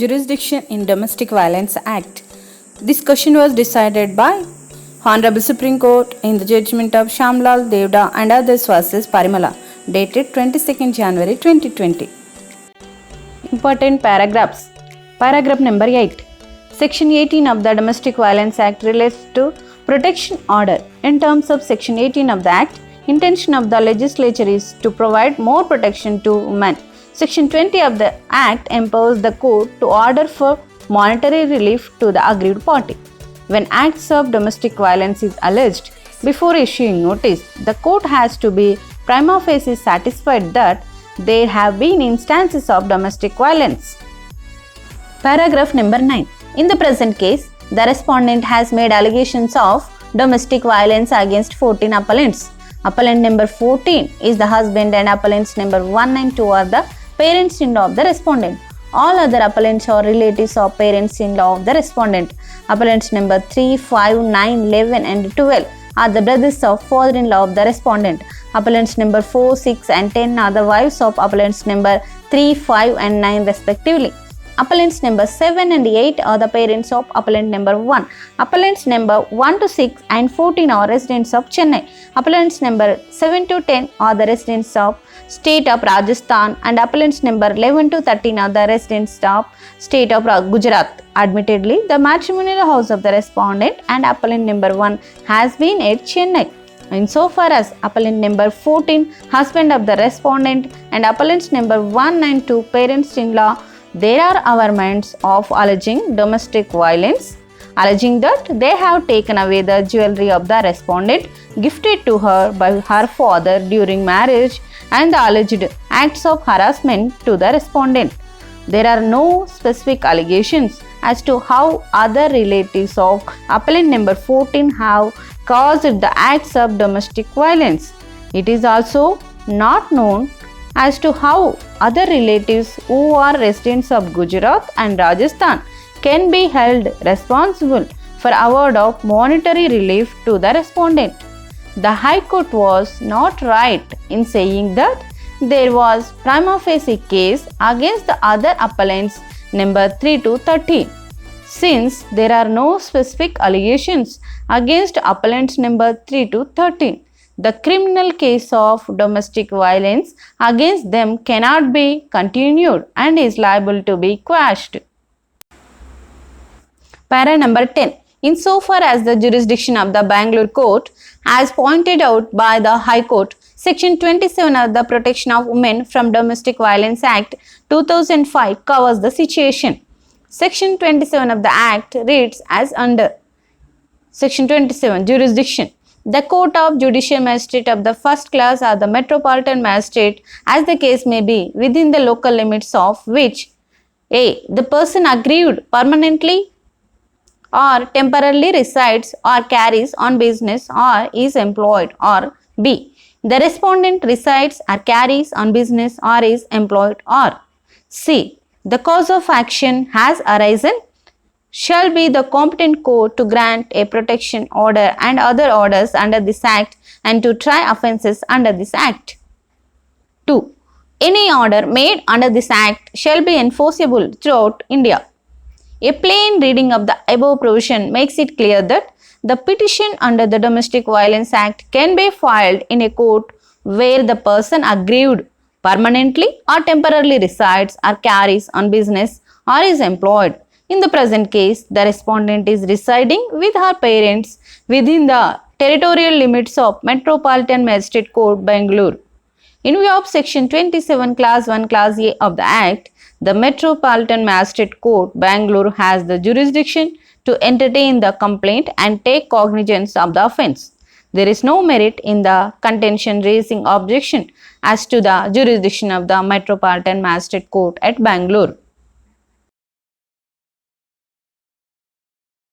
Jurisdiction in Domestic Violence Act. This question was decided by Honorable Supreme Court in the judgment of Shamlal Devda and others versus Parimala, dated 22nd January 2020. Important paragraphs. Paragraph number 8. Section 18 of the Domestic Violence Act relates to protection order. In terms of Section 18 of the Act, intention of the legislature is to provide more protection to women. Section 20 of the Act empowers the court to order for monetary relief to the aggrieved party. When acts of domestic violence is alleged, before issuing notice, the court has to be prima facie satisfied that there have been instances of domestic violence. Paragraph number 9. In the present case, the respondent has made allegations of domestic violence against 14 appellants. Appellant number 14 is the husband and appellants number 1 and 2 are the parents-in-law of the respondent. All other appellants are relatives of parents-in-law of the respondent. Appellants number 3, 5, 9, 11 and 12 are the brothers of father-in-law of the respondent. Appellants number 4, 6 and 10 are the wives of appellants number 3, 5 and 9 respectively. Appellants number 7 and 8 are the parents of appellant number 1. Appellants number 1 to 6 and 14 are residents of Chennai. Appellants number 7 to 10 are the residents of state of Rajasthan and appellants number 11 to 13 are the residents of state of Gujarat. Admittedly, the matrimonial house of the respondent and appellant number 1 has been at Chennai. Insofar as appellant number 14, husband of the respondent, and appellants number 1 and 2, parents-in-law, there are averments of alleging domestic violence, alleging that they have taken away the jewelry of the respondent gifted to her by her father during marriage and the alleged acts of harassment to the respondent. There are no specific allegations as to how other relatives of appellant number 14 have caused the acts of domestic violence. It is also not known as to how other relatives who are residents of Gujarat and Rajasthan can be held responsible for award of monetary relief to the respondent. The High Court was not right in saying that there was prima facie case against the other appellants number 3 to 13. Since there are no specific allegations against appellants number 3 to 13, the criminal case of domestic violence against them cannot be continued and is liable to be quashed. Para number 10. Insofar as the jurisdiction of the Bangalore Court, as pointed out by the High Court, Section 27 of the Protection of Women from Domestic Violence Act 2005 covers the situation. Section 27 of the Act reads as under. Section 27. Jurisdiction. The Court of Judicial Magistrate of the first class or the Metropolitan Magistrate, as the case may be, within the local limits of which a. The person aggrieved permanently or temporarily resides or carries on business or is employed, or b. The respondent resides or carries on business or is employed, or c. The cause of action has arisen, shall be the competent court to grant a protection order and other orders under this Act and to try offences under this Act. 2. Any order made under this Act shall be enforceable throughout India. A plain reading of the above provision makes it clear that the petition under the Domestic Violence Act can be filed in a court where the person aggrieved permanently or temporarily resides or carries on business or is employed. In the present case, the respondent is residing with her parents within the territorial limits of Metropolitan Magistrate Court, Bangalore. In view of Section 27, Class 1, Class A of the Act, the Metropolitan Magistrate Court, Bangalore has the jurisdiction to entertain the complaint and take cognizance of the offence. There is no merit in the contention raising objection as to the jurisdiction of the Metropolitan Magistrate Court at Bangalore.